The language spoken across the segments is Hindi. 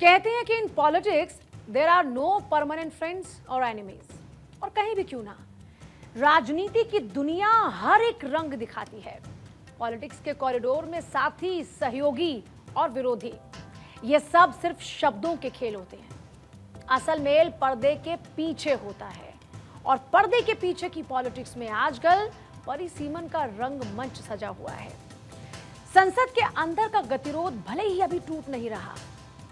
कहते हैं कि in politics there are no permanent friends और एनिमीज। और कहीं भी क्यों ना, राजनीति की दुनिया हर एक रंग दिखाती है। पॉलिटिक्स के कॉरिडोर में साथी, सहयोगी और विरोधी, ये सब सिर्फ शब्दों के खेल होते हैं। असल मेल पर्दे के पीछे होता है, और पर्दे के पीछे की पॉलिटिक्स में आजकल परिसीमन का रंगमंच सजा हुआ है। संसद के अंदर का गतिरोध भले ही अभी टूट नहीं रहा,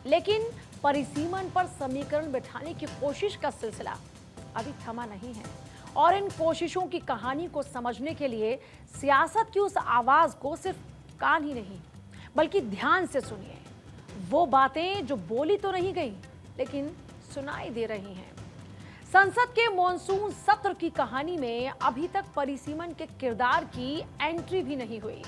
लेकिन परिसीमन पर समीकरण बैठाने की कोशिश का सिलसिला अभी थमा नहीं है। और इन कोशिशों की कहानी को समझने के लिए सियासत की उस आवाज को सिर्फ कान ही नहीं, बल्कि ध्यान से सुनिए। वो बातें जो बोली तो नहीं गई, लेकिन सुनाई दे रही हैं। संसद के मॉनसून सत्र की कहानी में अभी तक परिसीमन के किरदार की एंट्री भी नहीं हुई,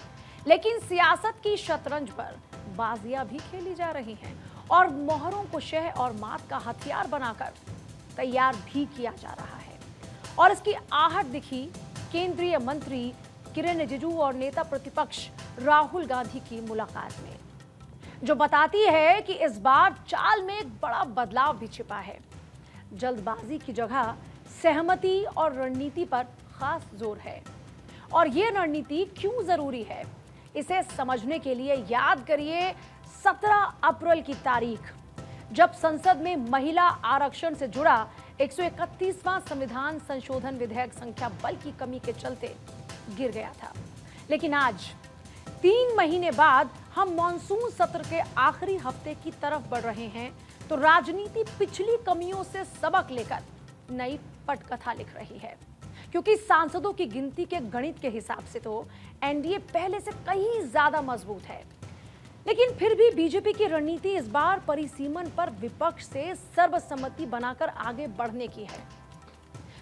लेकिन सियासत की शतरंज पर बाजियां भी खेली जा रही हैं और मोहरों को शह और मात का हथियार बनाकर तैयार भी किया जा रहा है। और इसकी आहट दिखी केंद्रीय मंत्री किरेन रिजिजू और नेता प्रतिपक्ष राहुल गांधी की मुलाकात में, जो बताती है कि इस बार चाल में एक बड़ा बदलाव भी छिपा है। जल्दबाजी की जगह सहमति और रणनीति पर खास जोर है। और ये रणनीति क्यों जरूरी है, इसे समझने के लिए याद करिए 17 अप्रैल की तारीख, जब संसद में महिला आरक्षण से जुड़ा 131वां संविधान संशोधन विधेयक संख्या बल की कमी के चलते गिर गया था। लेकिन आज 3 महीने बाद हम मॉनसून सत्र के आखिरी हफ्ते की तरफ बढ़ रहे हैं, तो राजनीति पिछली कमियों से सबक लेकर नई पटकथा लिख रही है। क्योंकि सांसदों की गिनती के गणित के हिसाब से तो एनडीए पहले से कहीं ज्यादा मजबूत है, लेकिन फिर भी बीजेपी की रणनीति इस बार परिसीमन पर विपक्ष से सर्वसम्मति बनाकर आगे बढ़ने की है।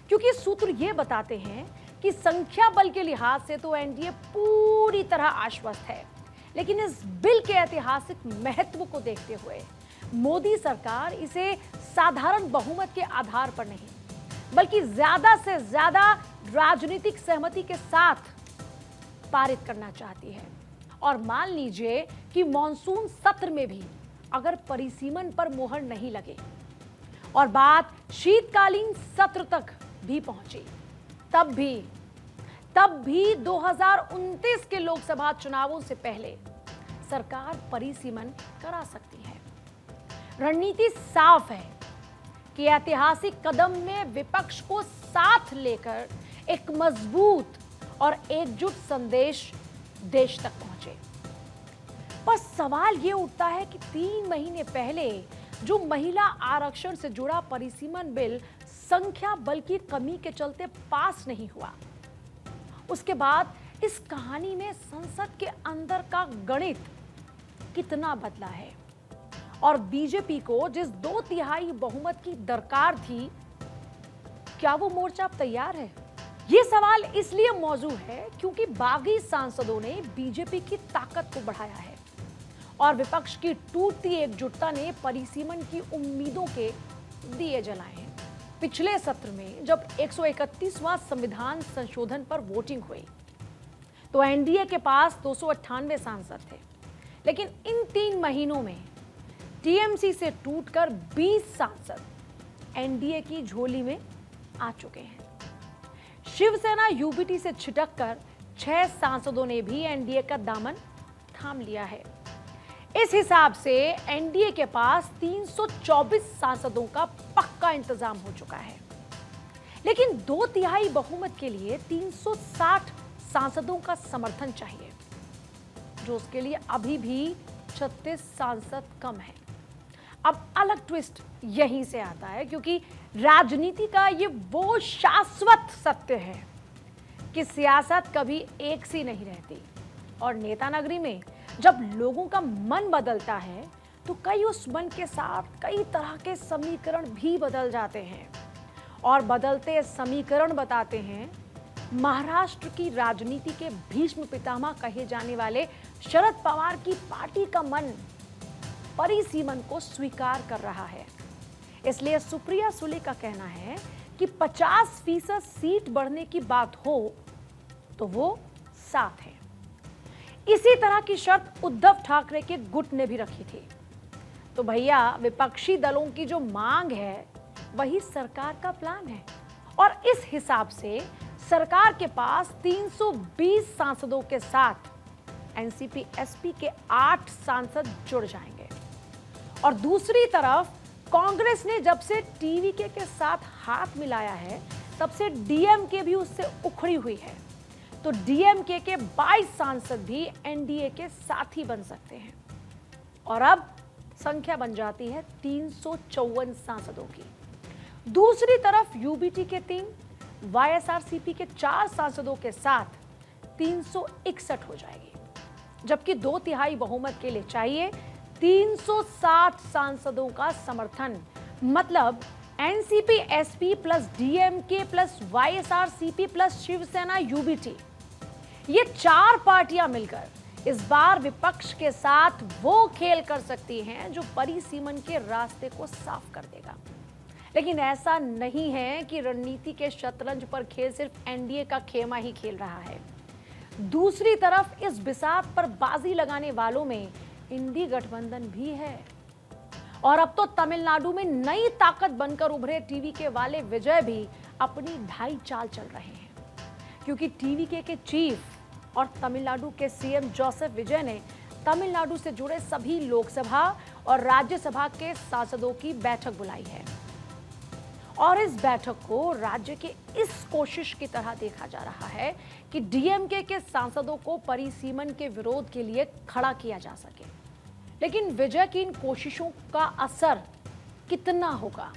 क्योंकि सूत्र ये बताते हैं कि संख्या बल के लिहाज से तो एनडीए पूरी तरह आश्वस्त है, लेकिन इस बिल के ऐतिहासिक महत्व को देखते हुए मोदी सरकार इसे साधारण बहुमत के आधार पर नहीं, बल्कि ज्यादा से ज्यादा राजनीतिक सहमति के साथ पारित करना चाहती है। और मान लीजिए कि मॉनसून सत्र में भी अगर परिसीमन पर मोहर नहीं लगे और बात शीतकालीन सत्र तक भी पहुंची, तब भी 2029 के लोकसभा चुनावों से पहले सरकार परिसीमन करा सकती है। रणनीति साफ है कि ऐतिहासिक कदम में विपक्ष को साथ लेकर एक मजबूत और एकजुट संदेश देश तक पहुंचे। पर सवाल यह उठता है कि 3 महीने पहले जो महिला आरक्षण से जुड़ा परिसीमन बिल संख्या बल की कमी के चलते पास नहीं हुआ, उसके बाद इस कहानी में संसद के अंदर का गणित कितना बदला है। और बीजेपी को जिस 2/3 बहुमत की दरकार थी, क्या वो मोर्चा अब तैयार है? ये सवाल इसलिए मौजूद है क्योंकि बागी सांसदों ने बीजेपी की ताकत को बढ़ाया है और विपक्ष की टूटती एकजुटता ने परिसीमन की उम्मीदों के दिए जलाए हैं। पिछले सत्र में जब 131वां संविधान संशोधन पर वोटिंग हुई, तो एनडीए के पास 298 सांसद थे, लेकिन इन 3 महीनों में टीएमसी से टूटकर 20 सांसद एनडीए की झोली में आ चुके हैं। शिवसेना यूबीटी से छिटककर 6 सांसदों ने भी एनडीए का दामन थाम लिया है। इस हिसाब से एनडीए के पास 324 सांसदों का पक्का इंतजाम हो चुका है, लेकिन 2/3 बहुमत के लिए 360 सांसदों का समर्थन चाहिए, जो उसके लिए अभी भी 36 सांसद कम है। अब अलग ट्विस्ट यहीं से आता है, क्योंकि राजनीति का ये वो शाश्वत सत्य है कि सियासत कभी एक सी नहीं रहती, और नेता नगरी में जब लोगों का मन बदलता है तो कई उस मन के साथ कई तरह के समीकरण भी बदल जाते हैं। और बदलते समीकरण बताते हैं महाराष्ट्र की राजनीति के भीष्म पितामह कहे जाने वाले शरद पवार की पार्टी का मन परिसीमन को स्वीकार कर रहा है। इसलिए सुप्रिया सुले का कहना है कि 50% सीट बढ़ने की बात हो तो वो साथ है। इसी तरह की शर्त उद्धव ठाकरे के गुट ने भी रखी थी। तो भैया विपक्षी दलों की जो मांग है वही सरकार का प्लान है, और इस हिसाब से सरकार के पास 320 सांसदों के साथ एनसीपी एसपी के 8 सांसद जुड़ जाएंगे। और दूसरी तरफ कांग्रेस ने जब से टीवीके के साथ हाथ मिलाया है तब से डीएमके भी उससे उखड़ी हुई है, तो डीएमके के 22 सांसद भी एनडीए के साथी बन सकते हैं, और अब संख्या बन जाती है 354 सांसदों की। दूसरी तरफ यूबीटी के 3, वाईएसआरसीपी के 4 सांसदों के साथ 361 हो जाएगी, जबकि 2/3 बहुमत के लिए चाहिए 360 सांसदों का समर्थन। मतलब NCP SP plus DMK plus YSRCP plus Shivsena UBT, ये 4 पार्टियां मिलकर इस बार विपक्ष के साथ वो खेल कर सकती हैं जो परिसीमन के रास्ते को साफ कर देगा। लेकिन ऐसा नहीं है कि रणनीति के शतरंज पर खेल सिर्फ एनडीए का खेमा ही खेल रहा है। दूसरी तरफ इस बिसात पर बाजी लगाने वालों में इंडी गठबंधन भी है, और अब तो तमिलनाडु में नई ताकत बनकर उभरे टीवीके वाले विजय भी अपनी ढाई चाल चल रहे हैं, क्योंकि टीवीके के चीफ और तमिलनाडु के सीएम जोसेफ विजय ने तमिलनाडु से जुड़े सभी लोकसभा और राज्यसभा के सांसदों की बैठक बुलाई है, और इस बैठक को राज्य के इस कोशिश की तरह देखा जा रहा है कि डीएमके के सांसदों को परिसीमन के विरोध के लिए खड़ा किया जा सके। लेकिन विजय की इन कोशिशों का असर कितना होगा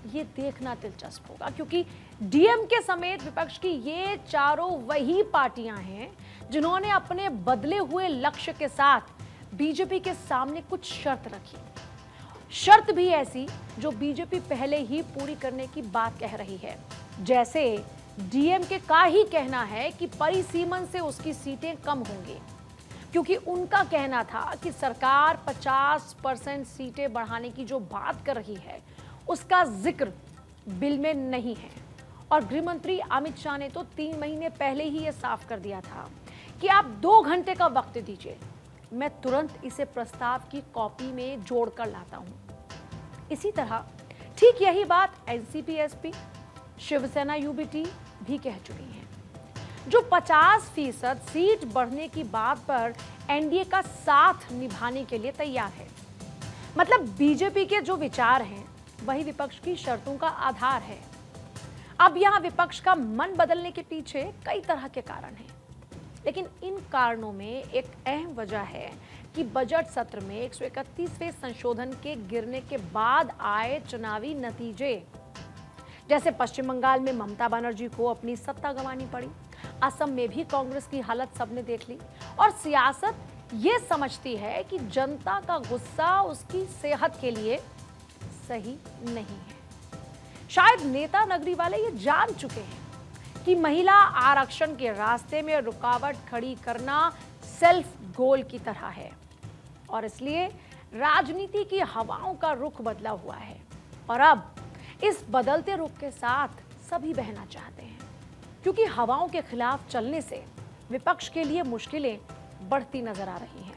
ये देखना दिलचस्प होगा, क्योंकि डीएमके समेत विपक्ष की ये चारों वही पार्टियां हैं जिन्होंने अपने बदले हुए लक्ष्य के साथ बीजेपी के सामने कुछ शर्त रखी, शर्त भी ऐसी जो बीजेपी पहले ही पूरी करने की बात कह रही है। जैसे डीएमके का ही कहना है कि परिसीमन से उसकी सीटें कम होंगी, क्योंकि उनका कहना था कि सरकार 50% सीटें बढ़ाने की जो बात कर रही है उसका जिक्र बिल में नहीं है। और गृह मंत्री अमित शाह ने तो 3 महीने पहले ही यह साफ कर दिया था कि आप 2 घंटे का वक्त दीजिए, मैं तुरंत इसे प्रस्ताव की कॉपी में जोड़कर लाता हूं। इसी तरह ठीक यही बात एनसीपी-एसपी, शिवसेना यूबीटी भी कह चुकी हैं, जो 50% सीट बढ़ने की बात पर एनडीए का साथ निभाने के लिए तैयार है। मतलब बीजेपी के जो विचार हैं वही विपक्ष की शर्तों का आधार है। अब यहां विपक्ष का मन बदलने के पीछे कई तरह के कारण हैं, लेकिन इन कारणों में एक अहम वजह है कि बजट सत्र में 131वें संशोधन के गिरने के बाद आए चुनावी नतीजे, जैसे पश्चिम बंगाल में ममता बनर्जी को अपनी सत्ता गंवानी पड़ी, असम में भी कांग्रेस की हालत सबने देख ली, और सियासत ये समझती है कि जनता का गुस्सा उसकी सेहत के लिए सही नहीं है। शायद नेता नगरी वाले ये जान चुके हैं कि महिला आरक्षण के रास्ते में रुकावट खड़ी करना सेल्फ गोल की तरह है, और इसलिए राजनीति की हवाओं का रुख बदला हुआ है, और अब इस बदलते रुख के साथ सभी बहना चाहते हैं, क्योंकि हवाओं के खिलाफ चलने से विपक्ष के लिए मुश्किलें बढ़ती नजर आ रही हैं।